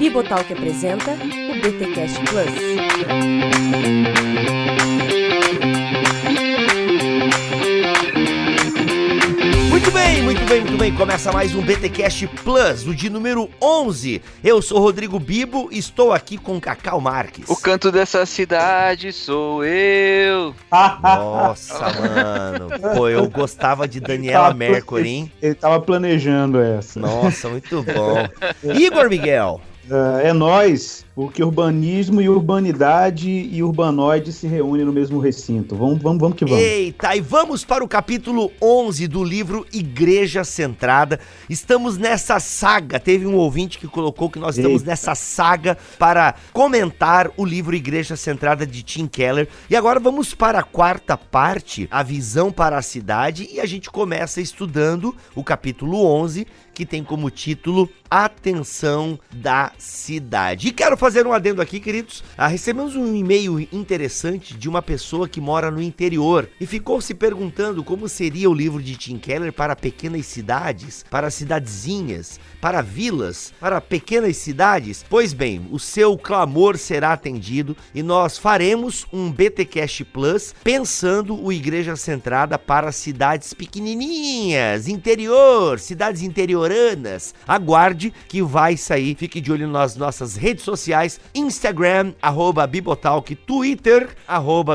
Bibotalk apresenta o BTcast Plus. Muito bem. Começa mais um BTcast Plus, o de número 11. Eu sou Rodrigo Bibo e estou aqui com Cacau Marques. O canto dessa cidade sou eu. Nossa, mano. Pô, eu gostava de Daniela Mercury, hein? Ele tava planejando essa. Nossa, muito bom. Igor Miguel. É nóis, porque urbanismo e urbanidade e urbanoide se reúnem no mesmo recinto. Vamos que vamos. Eita, e vamos para o capítulo 11 do livro Igreja Centrada. Estamos nessa saga, teve um ouvinte que colocou que nós estamos nessa saga para comentar o livro Igreja Centrada de Tim Keller. E agora vamos para a quarta parte, a visão para a cidade, e a gente começa estudando o capítulo 11, que tem como título Atenção da Cidade. E quero fazer um adendo aqui, queridos. Recebemos um e-mail interessante de uma pessoa que mora no interior e ficou se perguntando como seria o livro de Tim Keller para pequenas cidades, para cidadezinhas, para vilas, para pequenas cidades. Pois bem, o seu clamor será atendido e nós faremos um BTcast Plus pensando o Igreja Centrada para cidades pequenininhas, interior, cidades interioranas. Aguarde que vai sair, fique de olho nas nossas redes sociais, Instagram, @Bibotalk, Twitter,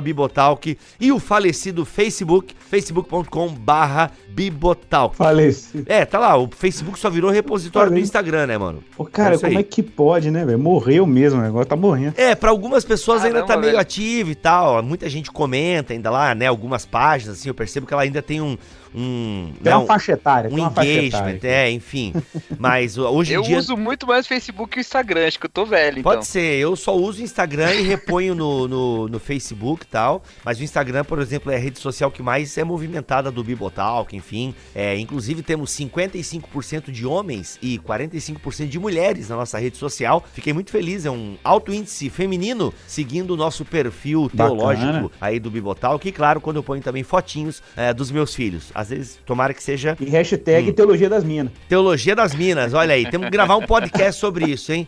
@Bibotalk e o falecido Facebook, facebook.com/Bibotalk. Falecido. Tá lá, o Facebook só virou repositório do Instagram, né, mano? Ô, cara, como é que pode, né, velho? Morreu mesmo, o negócio tá morrendo. Pra algumas pessoas ainda tá meio velho. ativo e tal, muita gente comenta ainda lá, né, algumas páginas, assim, eu percebo que ela ainda tem um uma faixa etária. Um engagement, enfim. Mas hoje em dia... Eu uso muito mais o Facebook que o Instagram, acho que eu tô velho, então. Pode ser, eu só uso o Instagram e reponho no Facebook e tal, mas o Instagram, por exemplo, é a rede social que mais é movimentada do Bibotalk, enfim. Inclusive temos 55% de homens e 45% de mulheres na nossa rede social. Fiquei muito feliz, é um alto índice feminino seguindo o nosso perfil teológico aí do Bibotalk. E claro, quando eu ponho também fotinhos dos meus filhos. Às vezes, tomara que seja... E hashtag Teologia das Minas. Teologia das Minas, olha aí, temos que gravar um podcast sobre isso, hein?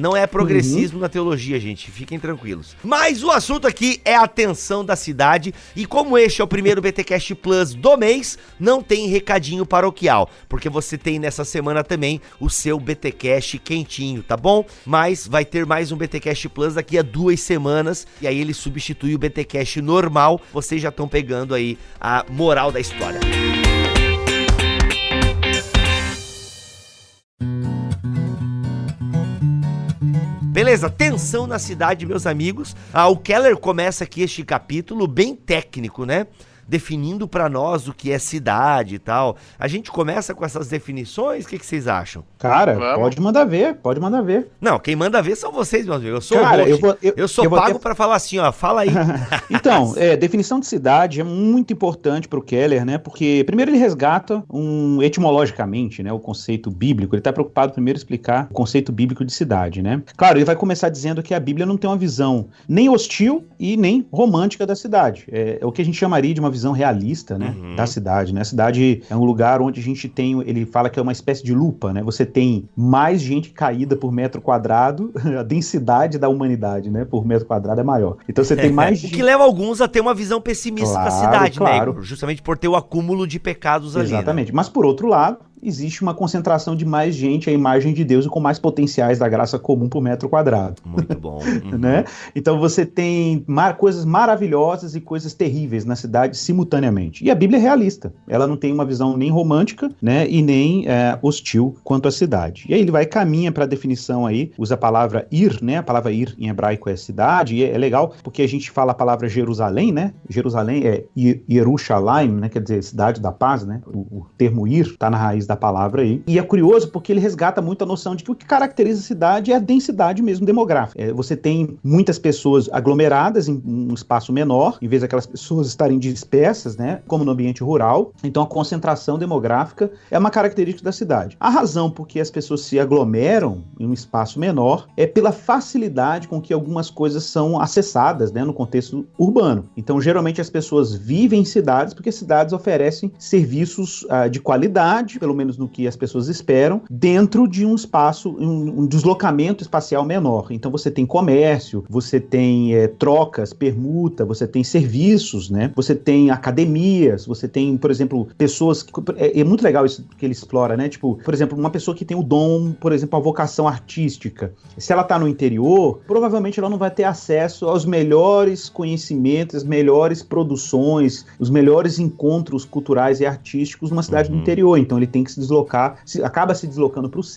Não é progressismo na teologia, gente, fiquem tranquilos. Mas o assunto aqui é a atenção da cidade, e como este é o primeiro BTcast Plus do mês, não tem recadinho paroquial, porque você tem nessa semana também o seu BTcast quentinho, tá bom? Mas vai ter mais um BTcast Plus daqui a 2 semanas, e aí ele substitui o BTcast normal, vocês já estão pegando aí a moral da história. Beleza, tensão na cidade, meus amigos. O Keller começa aqui este capítulo bem técnico, né? Definindo pra nós o que é cidade e tal. A gente começa com essas definições, o que vocês acham? Cara, pode mandar ver. Não, quem manda ver são vocês, meus amigos. Eu sou cara, o host. Eu sou pago pra falar assim, ó, fala aí. Então, definição de cidade é muito importante pro Keller, né? Porque primeiro ele resgata etimologicamente, né, o conceito bíblico. Ele tá preocupado primeiro em explicar o conceito bíblico de cidade, né? Claro, ele vai começar dizendo que a Bíblia não tem uma visão nem hostil e nem romântica da cidade. É o que a gente chamaria de uma visão realista, né, da cidade, né? A cidade é um lugar onde a gente tem, ele fala que é uma espécie de lupa, né? Você tem mais gente caída por metro quadrado, a densidade da humanidade, né, por metro quadrado é maior. Então você tem mais gente... O que leva alguns a ter uma visão pessimista da cidade, claro. Né? Justamente por ter o acúmulo de pecados ali. Exatamente. Né? Mas por outro lado, existe uma concentração de mais gente à imagem de Deus e com mais potenciais da graça comum por metro quadrado. Muito bom. Né? Então você tem coisas maravilhosas e coisas terríveis na cidade simultaneamente. E a Bíblia é realista. Ela não tem uma visão nem romântica, né, e nem hostil quanto à cidade. E aí ele caminha para a definição aí, usa a palavra ir, né? A palavra ir em hebraico é cidade, e é legal porque a gente fala a palavra Jerusalém, né? Jerusalém é Yerushalayim, né? Quer dizer, cidade da paz, né? O termo ir está na raiz da palavra aí. E é curioso porque ele resgata muito a noção de que o que caracteriza a cidade é a densidade mesmo demográfica. Você tem muitas pessoas aglomeradas em um espaço menor, em vez daquelas pessoas estarem dispersas, né, como no ambiente rural. Então a concentração demográfica é uma característica da cidade. A razão por que as pessoas se aglomeram em um espaço menor é pela facilidade com que algumas coisas são acessadas, né, no contexto urbano. Então geralmente as pessoas vivem em cidades porque cidades oferecem serviços de qualidade, pelo menos no que as pessoas esperam, dentro de um espaço, um deslocamento espacial menor. Então você tem comércio, você tem trocas, permuta, você tem serviços, né? Você tem academias, você tem, por exemplo, pessoas... É muito legal isso que ele explora, né? Tipo, por exemplo, uma pessoa que tem o dom, por exemplo, a vocação artística. Se ela está no interior, provavelmente ela não vai ter acesso aos melhores conhecimentos, as melhores produções, os melhores encontros culturais e artísticos numa cidade do interior. Então ele tem que se deslocar, acaba se deslocando para os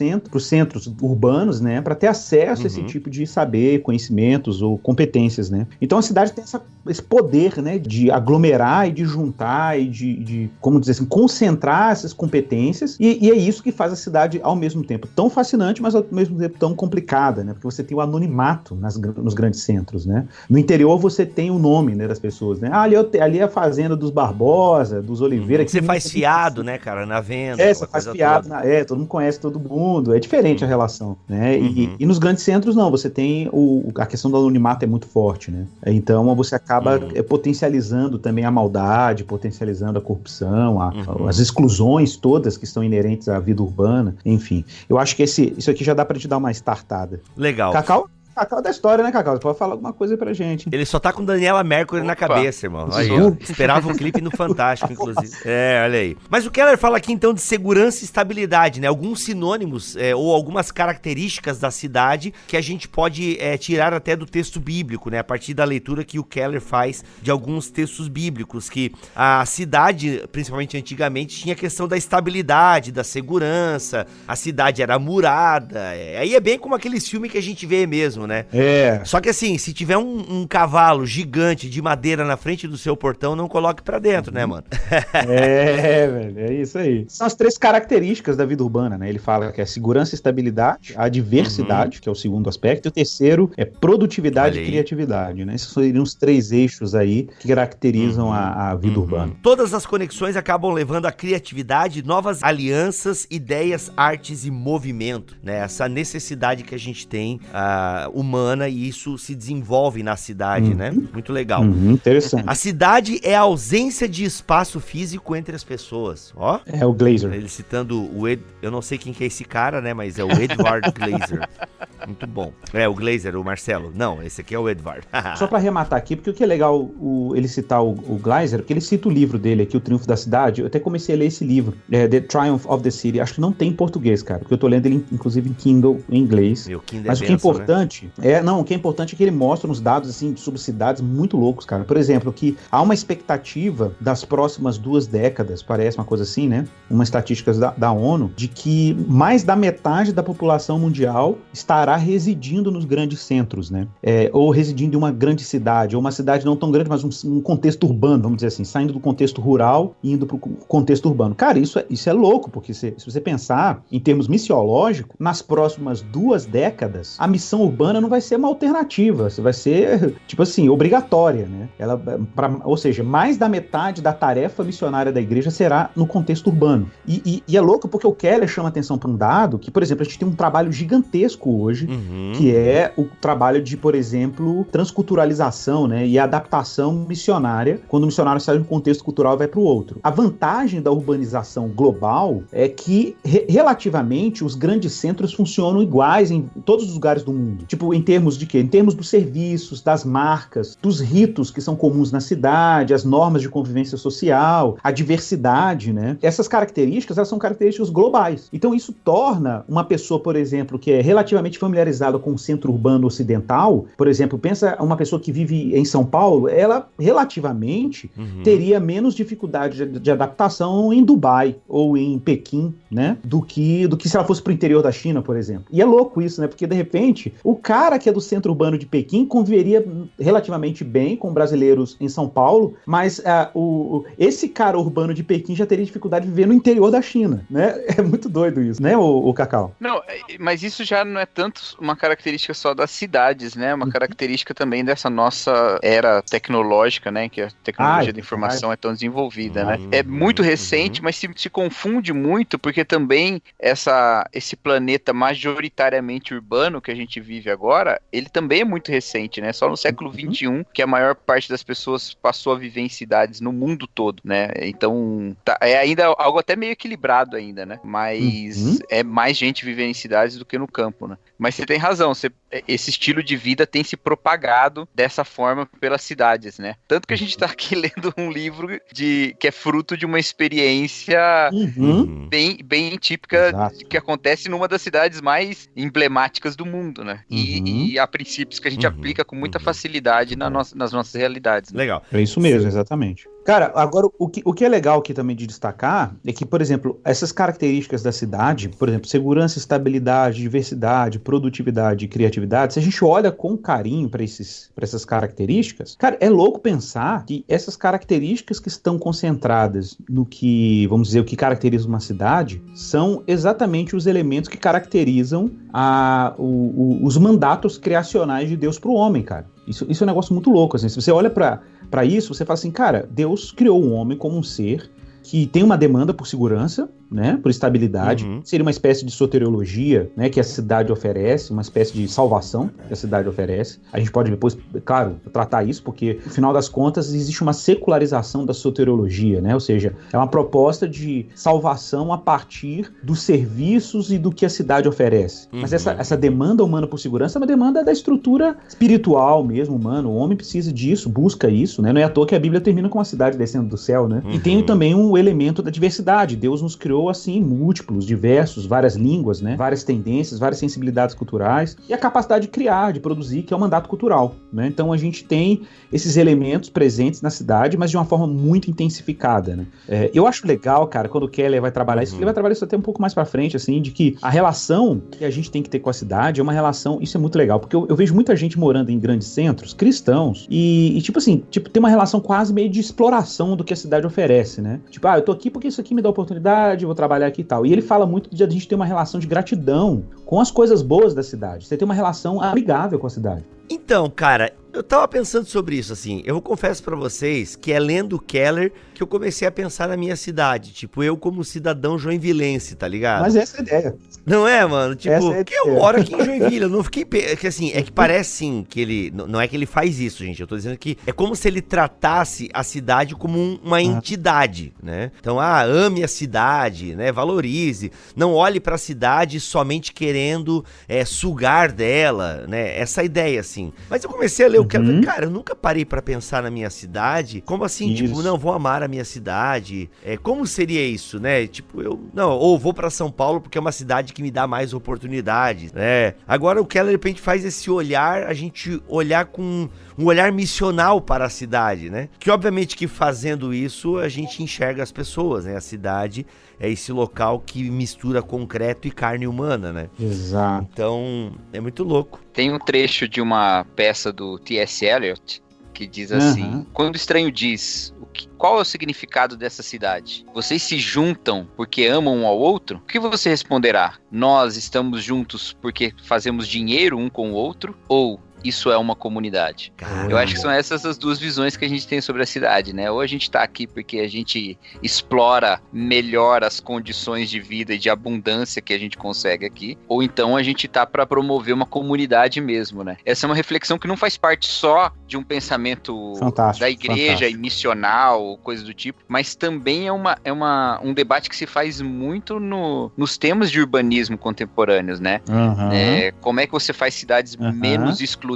centros urbanos, né? Para ter acesso a esse tipo de saber, conhecimentos ou competências, né? Então a cidade tem esse poder, né? De aglomerar e de juntar e de como dizer assim, concentrar essas competências e é isso que faz a cidade ao mesmo tempo tão fascinante, mas ao mesmo tempo tão complicada, né? Porque você tem o anonimato nos grandes centros, né? No interior você tem o nome, né, das pessoas, né? Ali é a fazenda dos Barbosa, dos Oliveira. Você faz fiado, né, cara, na venda. Você faz fiado, todo mundo conhece todo mundo, é diferente a relação, né? E nos grandes centros não, você tem a questão do anonimato é muito forte, né? Então você acaba potencializando também a maldade, potencializando a corrupção, as exclusões todas que estão inerentes à vida urbana, enfim. Eu acho que isso aqui já dá pra te dar uma startada. Legal. Cacau da história, né, Cacau? Você pode falar alguma coisa aí pra gente. Ele só tá com Daniela Mercury na cabeça, irmão. Aí, ó. Esperava um clipe no Fantástico, inclusive. Olha aí. Mas o Keller fala aqui, então, de segurança e estabilidade, né? Alguns sinônimos ou algumas características da cidade que a gente pode tirar até do texto bíblico, né? A partir da leitura que o Keller faz de alguns textos bíblicos, que a cidade, principalmente antigamente, tinha a questão da estabilidade, da segurança, a cidade era murada. Aí é bem como aqueles filmes que a gente vê mesmo, né? Só que assim, se tiver um cavalo gigante de madeira na frente do seu portão, não coloque pra dentro, né, mano? Velho, é isso aí. São as 3 características da vida urbana, né? Ele fala que é segurança e estabilidade, a diversidade, que é o segundo aspecto, e o terceiro é produtividade e criatividade, né? Esses seriam os 3 eixos aí que caracterizam a vida urbana. Todas as conexões acabam levando a criatividade, novas alianças, ideias, artes e movimento, né? Essa necessidade que a gente tem, humana, e isso se desenvolve na cidade, né? Muito legal. Interessante. A cidade é a ausência de espaço físico entre as pessoas, ó. É o Glazer. Ele citando eu não sei quem que é esse cara, né? Mas é o Edward Glazer. Muito bom. O Glazer, o Marcelo. Não, esse aqui é o Edward. Só pra arrematar aqui, porque o que é legal ele citar o Glazer, porque ele cita o livro dele aqui, O Triunfo da Cidade. Eu até comecei a ler esse livro, The Triumph of the City. Acho que não tem em português, cara, porque eu tô lendo ele, inclusive, em Kindle, em inglês. Mas o que é importante, né? O que é importante é que ele mostra uns dados, assim, sobre cidades muito loucos, cara. Por exemplo, que há uma expectativa das próximas 2 décadas, parece uma coisa assim, né? Uma estatística da ONU, de que mais da metade da população mundial estará residindo nos grandes centros, né? Ou residindo em uma grande cidade, ou uma cidade não tão grande, mas um contexto urbano, vamos dizer assim, saindo do contexto rural e indo pro contexto urbano. Cara, isso é louco, porque se você pensar em termos missiológicos, nas próximas 2 décadas, a missão urbana não vai ser uma alternativa, vai ser, tipo assim, obrigatória, né? Ou seja, mais da metade da tarefa missionária da igreja será no contexto urbano. E é louco porque o Keller chama atenção para um dado que, por exemplo, a gente tem um trabalho gigantesco hoje, que é o trabalho de, por exemplo, transculturalização, né? E adaptação missionária, quando o missionário sai de um contexto cultural e vai para o outro. A vantagem da urbanização global é que, relativamente, os grandes centros funcionam iguais em todos os lugares do mundo. Tipo, em termos de quê? Em termos dos serviços, das marcas, dos ritos que são comuns na cidade, as normas de convivência social, a diversidade, né? Essas características, elas são características globais. Então isso torna uma pessoa, por exemplo, que é relativamente familiarizada com o centro urbano ocidental, por exemplo, pensa uma pessoa que vive em São Paulo, ela relativamente teria menos dificuldade de adaptação em Dubai ou em Pequim, né? Do que se ela fosse pro interior da China, por exemplo. E é louco isso, né? Porque de repente, o cara que é do centro urbano de Pequim conviveria relativamente bem com brasileiros em São Paulo, mas esse cara urbano de Pequim já teria dificuldade de viver no interior da China, né? É muito doido isso, né, o Cacau? Não, mas isso já não é tanto uma característica só das cidades, né? Uma característica também dessa nossa era tecnológica, né? Que a tecnologia da informação é tão desenvolvida, né? É muito recente, mas se confunde muito, porque também esse planeta majoritariamente urbano que a gente vive agora, ele também é muito recente, né? Só no século XXI que a maior parte das pessoas passou a viver em cidades no mundo todo, né? Então, é ainda algo até meio equilibrado ainda, né? Mas é mais gente vivendo em cidades do que no campo, né? Mas você tem razão, esse estilo de vida tem se propagado dessa forma pelas cidades, né? Tanto que a gente tá aqui lendo um livro que é fruto de uma experiência bem típica que acontece numa das cidades mais emblemáticas do mundo, né? E há princípios que a gente aplica com muita facilidade nas nossas realidades. Né? Legal. É isso mesmo, exatamente. Cara, agora, o que é legal aqui também de destacar é que, por exemplo, essas características da cidade, por exemplo, segurança, estabilidade, diversidade, produtividade e criatividade, se a gente olha com carinho para essas características, cara, é louco pensar que essas características que estão concentradas no que, vamos dizer, o que caracteriza uma cidade, são exatamente os elementos que caracterizam os mandatos criacionais de Deus para o homem, cara. Isso é um negócio muito louco, assim. Se você olha para isso, você fala assim, cara, Deus criou o homem como um ser que tem uma demanda por segurança, né, por estabilidade, seria uma espécie de soteriologia, né, que a cidade oferece, uma espécie de salvação que a cidade oferece. A gente pode depois, claro, tratar isso, porque, no final das contas, existe uma secularização da soteriologia, né, ou seja, é uma proposta de salvação a partir dos serviços e do que a cidade oferece. Mas essa demanda humana por segurança é uma demanda da estrutura espiritual mesmo, humana. O homem precisa disso, busca isso, né, não é à toa que a Bíblia termina com a cidade descendo do céu, né, e tem também um elemento da diversidade. Deus nos criou assim, múltiplos, diversos, várias línguas, né? Várias tendências, várias sensibilidades culturais e a capacidade de criar, de produzir, que é o mandato cultural, né? Então a gente tem esses elementos presentes na cidade, mas de uma forma muito intensificada, né? Eu acho legal, cara, quando o Keller vai trabalhar isso, ele vai trabalhar isso até um pouco mais pra frente, assim, de que a relação que a gente tem que ter com a cidade é uma relação, isso é muito legal, porque eu vejo muita gente morando em grandes centros, cristãos, e tipo assim, tem uma relação quase meio de exploração do que a cidade oferece, né? Tipo, eu tô aqui porque isso aqui me dá oportunidade, vou trabalhar aqui e tal. E ele fala muito de a gente ter uma relação de gratidão com as coisas boas da cidade. Você tem uma relação amigável com a cidade. Então, cara, eu tava pensando sobre isso, assim, eu confesso pra vocês que é lendo Keller que eu comecei a pensar na minha cidade, tipo, eu como cidadão joinvilense, tá ligado? Mas essa é a ideia. Não é, mano? Tipo, porque eu moro aqui em Joinville, eu não fiquei... Que assim, é que parece, sim, que ele... Não é que ele faz isso, gente, eu tô dizendo que é como se ele tratasse a cidade como uma entidade, né? Então, ame a cidade, né? Valorize. Não olhe pra cidade somente querendo sugar dela, né? Essa ideia, assim. Mas eu comecei a ler o que ela falou, cara, eu nunca parei pra pensar na minha cidade, como assim, isso. Tipo, não, vou amar a minha cidade. Como seria isso, né? Tipo, ou vou pra São Paulo porque é uma cidade que me dá mais oportunidades, né? Agora o Keller, de repente, faz esse olhar, a gente olhar com um olhar missional para a cidade, né? Que obviamente que fazendo isso, a gente enxerga as pessoas, né? A cidade é esse local que mistura concreto e carne humana, né? Exato. Então, é muito louco. Tem um trecho de uma peça do T.S. Eliot que diz assim, quando o estranho diz, qual é o significado dessa cidade? Vocês se juntam porque amam um ao outro? O que você responderá? Nós estamos juntos porque fazemos dinheiro um com o outro? Ou isso é uma comunidade? Caramba. Eu acho que são essas as duas visões que a gente tem sobre a cidade, né? Ou a gente tá aqui porque a gente explora melhor as condições de vida e de abundância que a gente consegue aqui, ou então a gente tá para promover uma comunidade mesmo, né? Essa é uma reflexão que não faz parte só de um pensamento da igreja e missional, coisa do tipo, mas também é um debate que se faz muito nos temas de urbanismo contemporâneos, né? Como é que você faz cidades menos excludentes,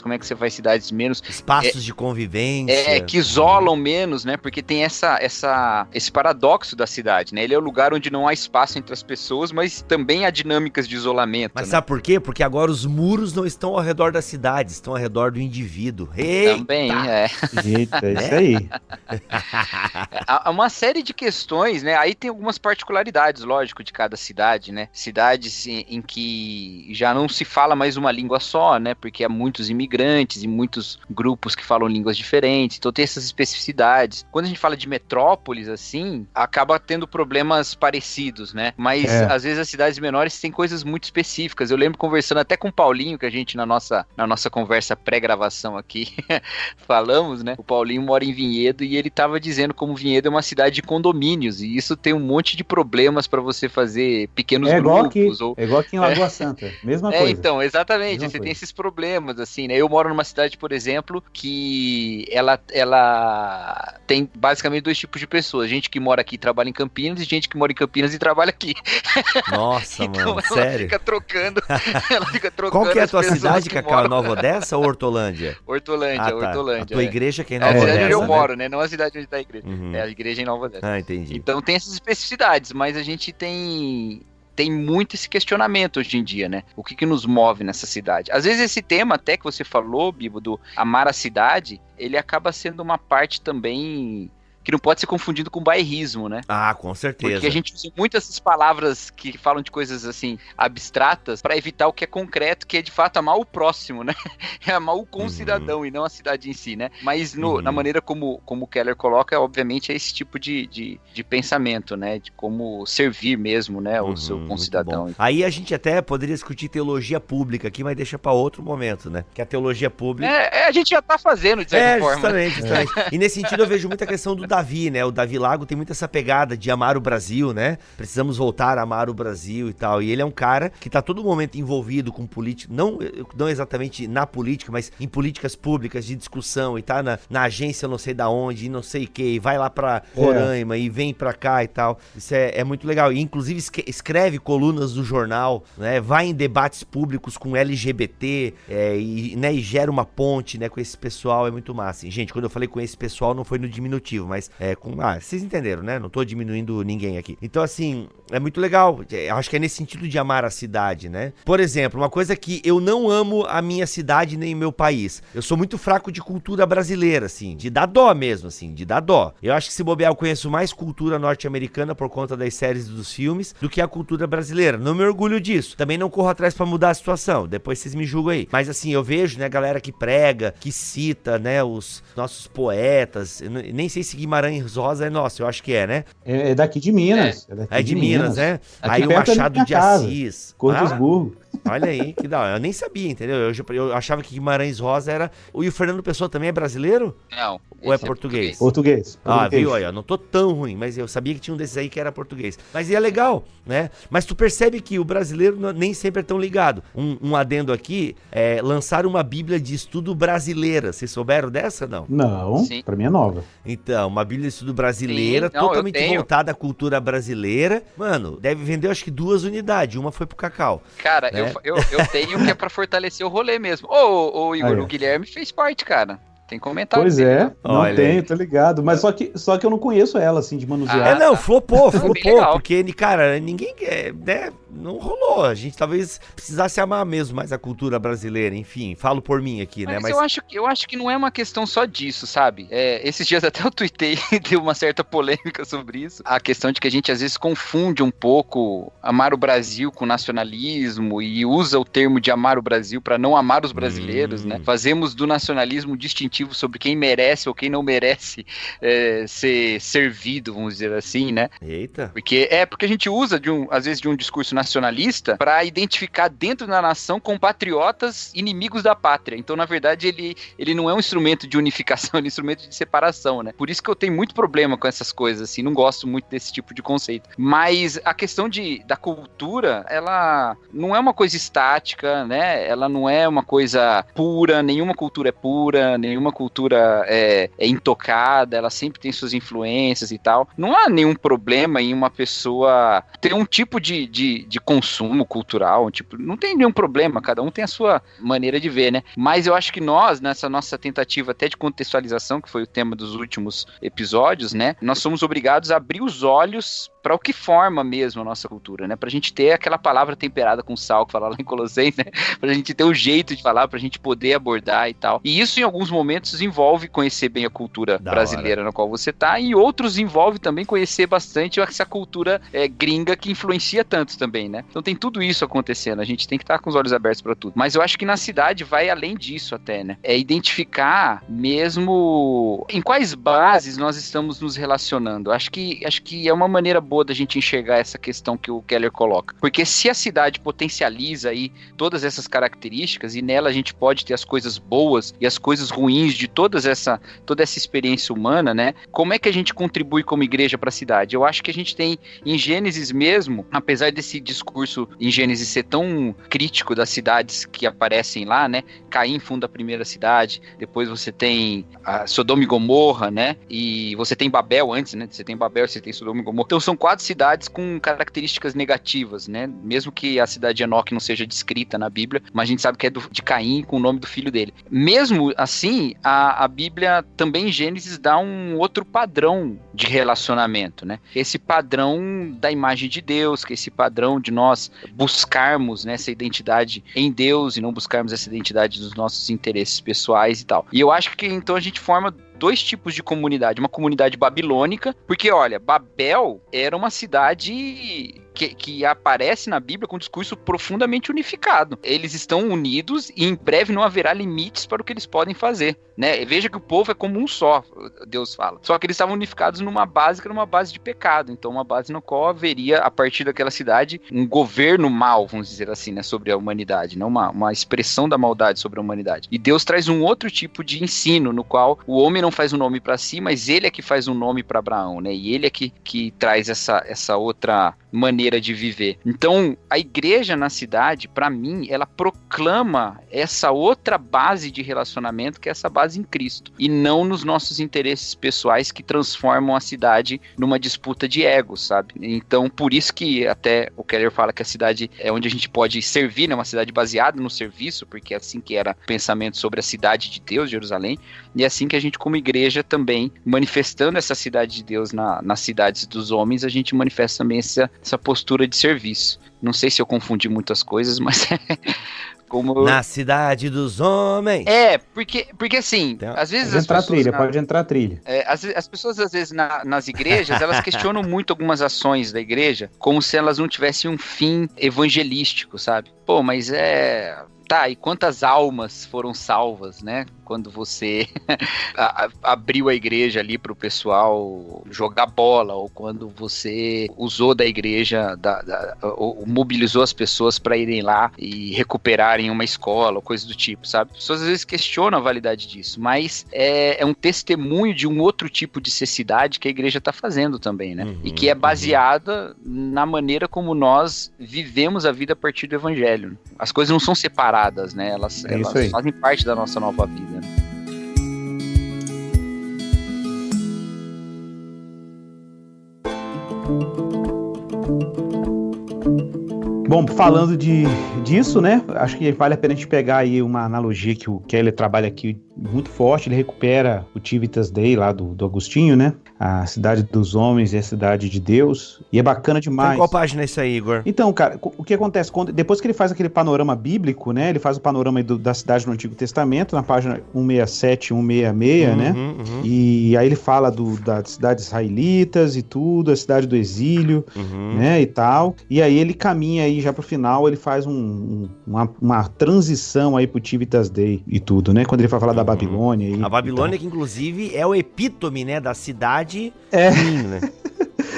como é que você faz cidades menos... Espaços de convivência. Que isolam menos, né? Porque tem esse paradoxo da cidade, né? Ele é o lugar onde não há espaço entre as pessoas, mas também há dinâmicas de isolamento. Mas né? Sabe por quê? Porque agora os muros não estão ao redor da cidade, estão ao redor do indivíduo. Eita! Também, Eita, isso aí. Há uma série de questões, né? Aí tem algumas particularidades, lógico, de cada cidade, né? Cidades em que já não se fala mais uma língua só, né? Porque há muitos imigrantes e muitos grupos que falam línguas diferentes, então tem essas especificidades. Quando a gente fala de metrópoles, assim, acaba tendo problemas parecidos, né? Mas, às vezes, as cidades menores têm coisas muito específicas. Eu lembro conversando até com o Paulinho, que a gente, na nossa conversa pré-gravação aqui, falamos, né? O Paulinho mora em Vinhedo e ele tava dizendo como Vinhedo é uma cidade de condomínios, e isso tem um monte de problemas para você fazer pequenos grupos. É igual aqui em Lagoa Santa, mesma coisa. Então, exatamente, você tem esses problemas, assim, né? Eu moro numa cidade, por exemplo, que ela tem basicamente 2 tipos de pessoas, gente que mora aqui e trabalha em Campinas, e gente que mora em Campinas e trabalha aqui. Nossa, então, mano, ela sério? Fica trocando. Qual que é a tua cidade, Cacau? Nova Odessa ou Hortolândia? Hortolândia, tá. Hortolândia. A tua igreja que é em Nova Odessa. É a cidade onde eu moro, né? Não a cidade onde tá a igreja. É a igreja em Nova Odessa. Ah, entendi. Então tem essas especificidades, mas a gente tem muito esse questionamento hoje em dia, né? O que nos move nessa cidade? Às vezes esse tema até que você falou, Bibo, do amar a cidade, ele acaba sendo uma parte também que não pode ser confundido com bairrismo, né? Ah, com certeza. Porque a gente usa muito essas palavras que falam de coisas assim, abstratas, para evitar o que é concreto, que é de fato amar o próximo, né? É amar o concidadão e não a cidade em si, né? Mas na maneira como o Keller coloca, obviamente é esse tipo de pensamento, né? De como servir mesmo, né? O seu concidadão. Aí a gente até poderia discutir teologia pública aqui, mas deixa para outro momento, né? Que a teologia pública... a gente já tá fazendo, de certa forma. Justamente. E nesse sentido eu vejo muita questão do Davi, né? O Davi Lago tem muito essa pegada de amar o Brasil, né? Precisamos voltar a amar o Brasil e tal. E ele é um cara que tá todo momento envolvido com política, não exatamente na política, mas em políticas públicas de discussão, e tá na agência não sei da onde, e não sei o que, e vai lá pra Roraima e vem pra cá e tal. Isso é muito legal. E inclusive escreve colunas do jornal, né? Vai em debates públicos com LGBT, né? E gera uma ponte, né? Com esse pessoal, é muito massa. E, gente, quando eu falei com esse pessoal, não foi no diminutivo, mas vocês entenderam, né? Não tô diminuindo ninguém aqui. Então, assim, é muito legal. Acho que é nesse sentido de amar a cidade, né? Por exemplo, uma coisa que eu não amo a minha cidade nem o meu país. Eu sou muito fraco de cultura brasileira, assim, de dar dó mesmo, assim, de dar dó. Eu acho que se bobear, eu conheço mais cultura norte-americana por conta das séries e dos filmes do que a cultura brasileira. Não me orgulho disso. Também não corro atrás pra mudar a situação. Depois vocês me julgam aí. Mas, assim, eu vejo, né, galera que prega, que cita, né, os nossos poetas. Eu nem sei se Guimarães Rosa é nosso, eu acho que é, né? É daqui de Minas. É de Minas, né? Aqui aí o Machado de Assis. Cordesburgo. Olha aí, que da hora. Eu nem sabia, entendeu? Eu achava que Guimarães Rosa era... E o Fernando Pessoa também é brasileiro? Não. Ou é português? Português. Viu aí, ó. Não tô tão ruim, mas eu sabia que tinha um desses aí que era português. Mas é legal, né? Mas tu percebe que o brasileiro nem sempre é tão ligado. Um adendo aqui, lançaram uma bíblia de estudo brasileira. Vocês souberam dessa, não? Não, Sim. Pra mim é nova. Então, uma bíblia de estudo brasileira, Sim, não, totalmente voltada à cultura brasileira. Mano, deve vender, acho que 2 unidades. Uma foi pro Cacau. Cara, né? eu tenho que é pra fortalecer o rolê mesmo. Ô Igor, o Guilherme fez parte, cara. Tem comentário. Pois dele, é, né? não Olha tenho, aí. Tô ligado. Mas só que eu não conheço ela, assim, de manusear. Flopou, legal. porque, cara, ninguém, né, não rolou. A gente talvez precisasse amar mesmo mais a cultura brasileira, enfim, falo por mim aqui, né? Mas eu acho que não é uma questão só disso, sabe? Esses dias até eu tuitei e deu uma certa polêmica sobre isso. A questão de que a gente às vezes confunde um pouco amar o Brasil com nacionalismo e usa o termo de amar o Brasil para não amar os brasileiros, né? Fazemos do nacionalismo distintivo sobre quem merece ou quem não merece ser servido, vamos dizer assim, né? Eita. Porque a gente usa, às vezes, de um discurso nacionalista para identificar dentro da nação compatriotas inimigos da pátria. Então, na verdade, ele não é um instrumento de unificação, ele é um instrumento de separação, né? Por isso que eu tenho muito problema com essas coisas, assim, não gosto muito desse tipo de conceito. Mas a questão da cultura, ela não é uma coisa estática, né? Ela não é uma coisa pura, nenhuma cultura é pura, nenhuma cultura é intocada, ela sempre tem suas influências e tal. Não há nenhum problema em uma pessoa ter um tipo de consumo cultural, não tem nenhum problema, cada um tem a sua maneira de ver, né? Mas eu acho que nós, nessa nossa tentativa até de contextualização, que foi o tema dos últimos episódios, né? Nós somos obrigados a abrir os olhos para o que forma mesmo a nossa cultura, né? Pra gente ter aquela palavra temperada com sal, que fala lá em Colossenses, né? Pra gente ter o jeito de falar, pra gente poder abordar e tal. E isso, em alguns momentos, envolve conhecer bem a cultura brasileira na qual você tá, e outros envolve também conhecer bastante essa cultura gringa que influencia tanto também, né? Então tem tudo isso acontecendo, a gente tem que estar com os olhos abertos pra tudo. Mas eu acho que na cidade vai além disso até, né? É identificar mesmo em quais bases nós estamos nos relacionando. Acho que é uma maneira boa da gente enxergar essa questão que o Keller coloca. Porque se a cidade potencializa aí todas essas características e nela a gente pode ter as coisas boas e as coisas ruins de toda essa experiência humana, né? Como é que a gente contribui como igreja para a cidade? Eu acho que a gente tem em Gênesis mesmo, apesar desse discurso em Gênesis ser tão crítico das cidades que aparecem lá, né? Caim funda a primeira cidade, depois você tem a Sodoma e Gomorra, né? E você tem Babel antes, né? Você tem Babel, você tem Sodoma e Gomorra. Então são 4 cidades com características negativas, né? Mesmo que a cidade de Enoque não seja descrita na Bíblia, mas a gente sabe que é de Caim com o nome do filho dele. Mesmo assim, a Bíblia também em Gênesis dá um outro padrão de relacionamento, né? Esse padrão da imagem de Deus, que é esse padrão de nós buscarmos, né, essa identidade em Deus e não buscarmos essa identidade dos nossos interesses pessoais e tal. E eu acho que então a gente forma 2 tipos de comunidade. Uma comunidade babilônica, porque olha, Babel era uma cidade que aparece na Bíblia com um discurso profundamente unificado. Eles estão unidos e em breve não haverá limites para o que eles podem fazer, né? Veja que o povo é como um só, Deus fala. Só que eles estavam unificados numa base que era uma base de pecado. Então uma base no qual haveria, a partir daquela cidade, um governo mal, vamos dizer assim, né? Sobre a humanidade, né? Uma expressão da maldade sobre a humanidade. E Deus traz um outro tipo de ensino, no qual o homem não faz um nome para si, mas ele é que faz um nome para Abraão, né? E ele é que traz essa outra maneira de viver. Então, a igreja na cidade, para mim, ela proclama essa outra base de relacionamento, que é essa base em Cristo, e não nos nossos interesses pessoais que transformam a cidade numa disputa de egos, sabe? Então, por isso que até o Keller fala que a cidade é onde a gente pode servir, né? Uma cidade baseada no serviço, porque é assim que era o pensamento sobre a cidade de Deus, Jerusalém, e é assim que a gente, como igreja, também, manifestando essa cidade de Deus nas cidades dos homens, a gente manifesta também essa postura de serviço. Não sei se eu confundi muitas coisas, mas como... Na cidade dos homens. Porque assim, então, às vezes pode entrar trilha. As pessoas, às vezes, nas igrejas, elas questionam muito algumas ações da igreja, como se elas não tivessem um fim evangelístico, sabe? Pô, mas tá, e quantas almas foram salvas, né? Quando você abriu a igreja ali para o pessoal jogar bola, ou quando você usou da igreja, ou mobilizou as pessoas para irem lá e recuperarem uma escola, ou coisa do tipo, sabe? As pessoas às vezes questionam a validade disso, mas é um testemunho de um outro tipo de cidade que a igreja está fazendo também, né? E que é baseada na maneira como nós vivemos a vida a partir do evangelho. As coisas não são separadas, né? Elas fazem parte da nossa nova vida. Bom, falando disso, né? Acho que vale a pena a gente pegar aí uma analogia que o Keller trabalha aqui muito forte. Ele recupera o Civitas Dei lá do Agostinho, né? A cidade dos homens e a cidade de Deus. E é bacana demais. Tem qual página é isso aí, Igor? Então, cara, o que acontece? Depois que ele faz aquele panorama bíblico, né? Ele faz o panorama da cidade no Antigo Testamento, na página 167, 166, né? E aí ele fala das cidades israelitas e tudo, a cidade do exílio, né? E tal. E aí ele caminha aí já pro final, ele faz uma transição aí pro Civitas Dei e tudo, né? Quando ele vai falar da Babilônia. A Babilônia, que inclusive é o epítome, né? Da cidade. Né?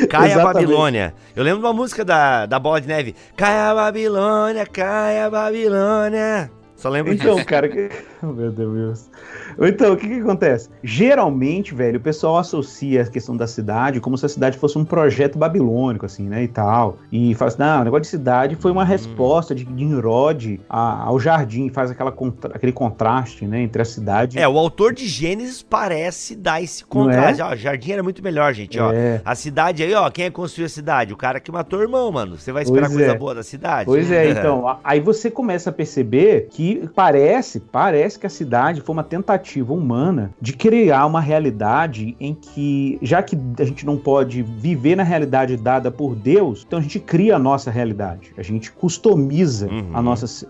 Cai a Babilônia. Eu lembro de uma música da Bola de Neve. Cai a Babilônia, cai a Babilônia. Só lembro disso. Então, cara, meu Deus. Então, o que acontece? Geralmente, velho, o pessoal associa a questão da cidade como se a cidade fosse um projeto babilônico, assim, né, e tal. E fala assim, não, o negócio de cidade foi uma resposta de Nimrod ao jardim, faz aquele contraste, né, entre a cidade... O autor de Gênesis parece dar esse contraste. Ó, o jardim era muito melhor, gente, ó. A cidade aí, ó, quem é que construiu a cidade? O cara que matou o irmão, mano. Você vai esperar coisa boa da cidade? Pois é, então, aí você começa a perceber que E parece que a cidade foi uma tentativa humana de criar uma realidade em que, já que a gente não pode viver na realidade dada por Deus, então a gente cria a nossa realidade, a gente customiza a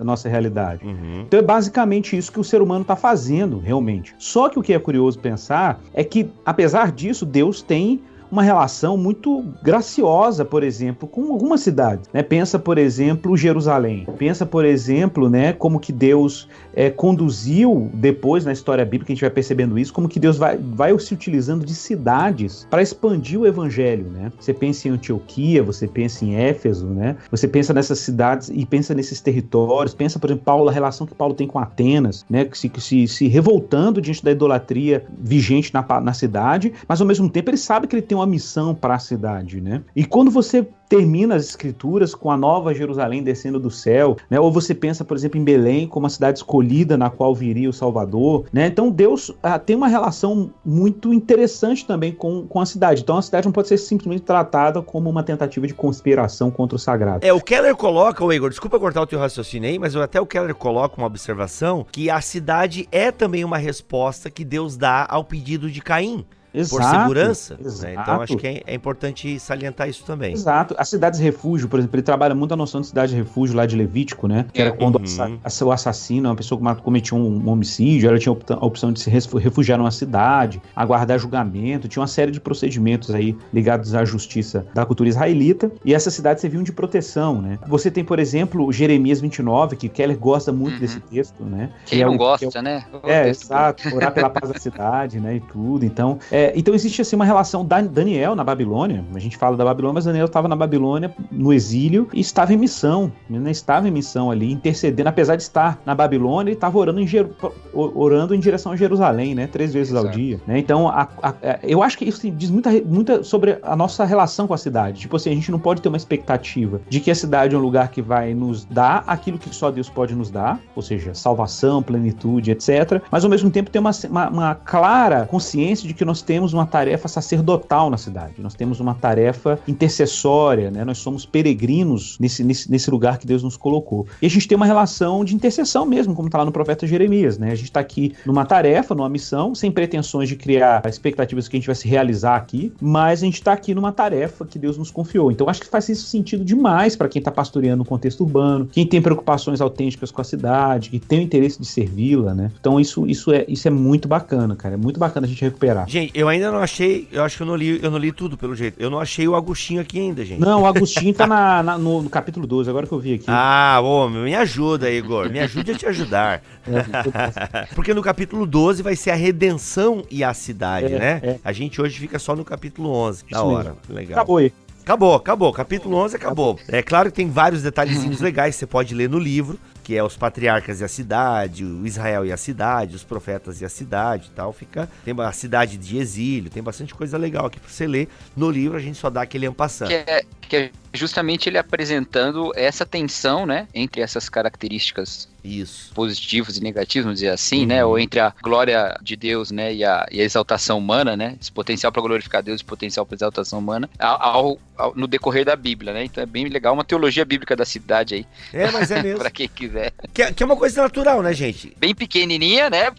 nossa realidade. Então é basicamente isso que o ser humano está fazendo, realmente. Só que o que é curioso pensar é que, apesar disso, Deus tem uma relação muito graciosa, por exemplo, com algumas cidades, né? Pensa, por exemplo, Jerusalém. Pensa, por exemplo, né, como que Deus conduziu, depois na história bíblica, a gente vai percebendo isso, como que Deus vai se utilizando de cidades para expandir o evangelho, né? Você pensa em Antioquia, você pensa em Éfeso, né? Você pensa nessas cidades e pensa nesses territórios, pensa, por exemplo, Paulo, a relação que Paulo tem com Atenas, né? Se revoltando diante da idolatria vigente na cidade, mas ao mesmo tempo ele sabe que ele tem uma missão para a cidade, né? E quando você termina as escrituras com a nova Jerusalém descendo do céu, né? Ou você pensa, por exemplo, em Belém como a cidade escolhida na qual viria o Salvador, né? Então Deus tem uma relação muito interessante também com a cidade. Então a cidade não pode ser simplesmente tratada como uma tentativa de conspiração contra o sagrado. O Keller coloca, Igor, desculpa cortar o teu raciocínio aí, mas até o Keller coloca uma observação que a cidade é também uma resposta que Deus dá ao pedido de Caim. Por segurança, né? Então acho que é importante salientar isso também. Exato. As cidades refúgio, por exemplo, ele trabalha muito a noção de cidade refúgio lá de Levítico, né? Que era quando o assassino, uma pessoa que cometia um homicídio, ela tinha a opção de se refugiar numa cidade, aguardar julgamento, tinha uma série de procedimentos aí ligados à justiça da cultura israelita, e essas cidades serviam de proteção, né? Você tem, por exemplo, Jeremias 29, que Keller gosta muito desse texto, né? Quem não gosta, né? Exato. Orar pela paz da cidade, né? E tudo. Então existe assim uma relação da Daniel na Babilônia, a gente fala da Babilônia, mas Daniel estava na Babilônia no exílio e estava em missão, né? Estava em missão ali, intercedendo, apesar de estar na Babilônia, ele estava orando em direção a Jerusalém, né? 3 vezes ao dia, né? Então eu acho que isso diz muita sobre a nossa relação com a cidade. Tipo assim, a gente não pode ter uma expectativa de que a cidade é um lugar que vai nos dar aquilo que só Deus pode nos dar, ou seja, salvação, plenitude, etc. Mas ao mesmo tempo ter uma clara consciência de que nós temos uma tarefa sacerdotal na cidade, nós temos uma tarefa intercessória, né? Nós somos peregrinos nesse lugar que Deus nos colocou. E a gente tem uma relação de intercessão mesmo, como está lá no profeta Jeremias, né? A gente está aqui numa tarefa, numa missão, sem pretensões de criar expectativas que a gente vai se realizar aqui, mas a gente está aqui numa tarefa que Deus nos confiou. Então acho que faz isso sentido demais para quem está pastoreando no contexto urbano, quem tem preocupações autênticas com a cidade, que tem o interesse de servi-la, né? Então isso é muito bacana, cara. É muito bacana a gente recuperar. Gente, eu ainda não achei, eu acho que eu não li tudo pelo jeito. Eu não achei o Agostinho aqui ainda, gente. Não, o Agostinho tá no capítulo 12, agora que eu vi aqui. Me ajuda, Igor. Me ajude a te ajudar. Porque no capítulo 12 vai ser a redenção e a cidade, né? A gente hoje fica só no capítulo 11. Da hora. Legal. Acabou aí. Acabou. Capítulo 11 acabou. É claro que tem vários detalhezinhos legais que você pode ler no livro, que é os patriarcas e a cidade, o Israel e a cidade, os profetas e a cidade e tal. Tem a cidade de exílio, tem bastante coisa legal aqui pra você ler. No livro a gente só dá aquele en passant. Que é justamente ele apresentando essa tensão, né, entre essas características positivas e negativas, vamos dizer assim, né, ou entre a glória de Deus, né, e a exaltação humana, né, esse potencial para glorificar Deus e potencial para exaltação humana, no decorrer da Bíblia, né, então é bem legal, uma teologia bíblica da cidade aí. Mas é mesmo. Para quem quiser. Que é uma coisa natural, né, gente? Bem pequenininha, né,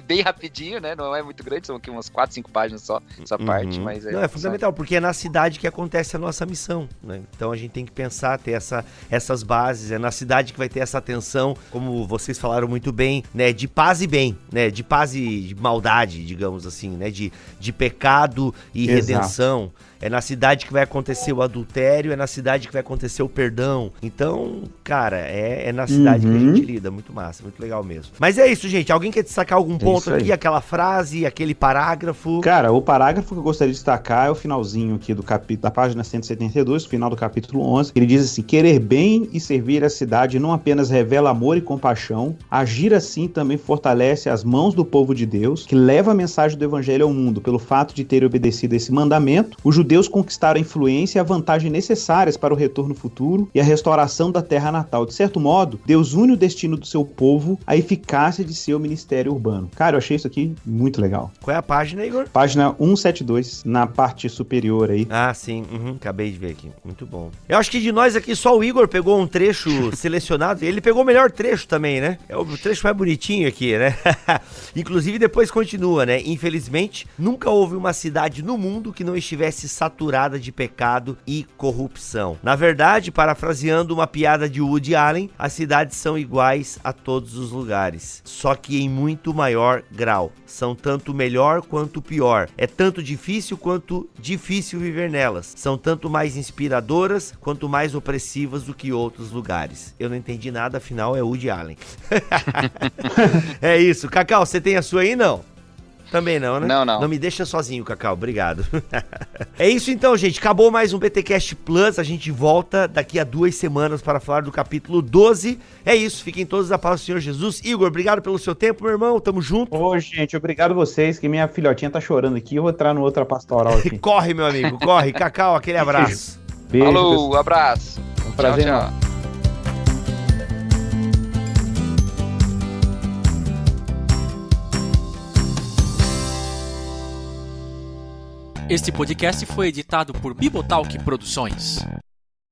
bem rapidinho, né, não é muito grande, são aqui umas 4, 5 páginas só, essa parte, mas... Não, é fundamental, porque é na cidade que acontece a nossa missão, né? Então a gente tem que pensar, ter essas bases, é na cidade que vai ter essa tensão, como vocês falaram muito bem, né, de paz e bem, né, de paz e de maldade, digamos assim, né, de pecado e redenção. É na cidade que vai acontecer o adultério, é na cidade que vai acontecer o perdão. Então, cara, é na cidade que a gente lida. Muito massa, muito legal mesmo. Mas é isso, gente. Alguém quer destacar algum ponto aqui? Aquela frase, aquele parágrafo? Cara, o parágrafo que eu gostaria de destacar é o finalzinho aqui do capítulo, da página 172, final do capítulo 11. Ele diz assim: querer bem e servir a cidade não apenas revela amor e compaixão, agir assim também fortalece as mãos do povo de Deus, que leva a mensagem do evangelho ao mundo. Pelo fato de ter obedecido esse mandamento, os judeus conquistaram a influência e a vantagem necessárias para o retorno futuro e a restauração da terra natal. De certo modo, modo, Deus une o destino do seu povo à eficácia de seu ministério urbano. Cara, eu achei isso aqui muito legal. Qual é a página, Igor? Página 172, na parte superior aí. Ah, sim. Acabei de ver aqui. Muito bom. Eu acho que de nós aqui só o Igor pegou um trecho selecionado. Ele pegou o melhor trecho também, né? É o trecho mais bonitinho aqui, né? Inclusive depois continua, né? Infelizmente, nunca houve uma cidade no mundo que não estivesse saturada de pecado e corrupção. Na verdade, parafraseando uma piada de Woody Allen, as cidades são iguais a todos os lugares, só que em muito maior grau. São tanto melhor quanto pior. É tanto difícil quanto difícil viver nelas. São tanto mais inspiradoras quanto mais opressivas do que outros lugares. Eu não entendi nada, afinal é Woody Allen. É isso. Cacau, você tem a sua aí, não? Também não, né? Não. Não me deixa sozinho, Cacau. Obrigado. É isso então, gente. Acabou mais um BTcast Plus. A gente volta daqui a 2 semanas para falar do capítulo 12. É isso. Fiquem todos a paz do Senhor Jesus. Igor, obrigado pelo seu tempo, meu irmão. Tamo junto. Ô, gente, obrigado a vocês, que minha filhotinha tá chorando aqui. Eu vou entrar no outra pastoral aqui. Corre, meu amigo. Corre. Cacau, aquele abraço. Beijo. Falou, abraço. Um prazer. Tchau. Este podcast foi editado por Bibotalk Produções.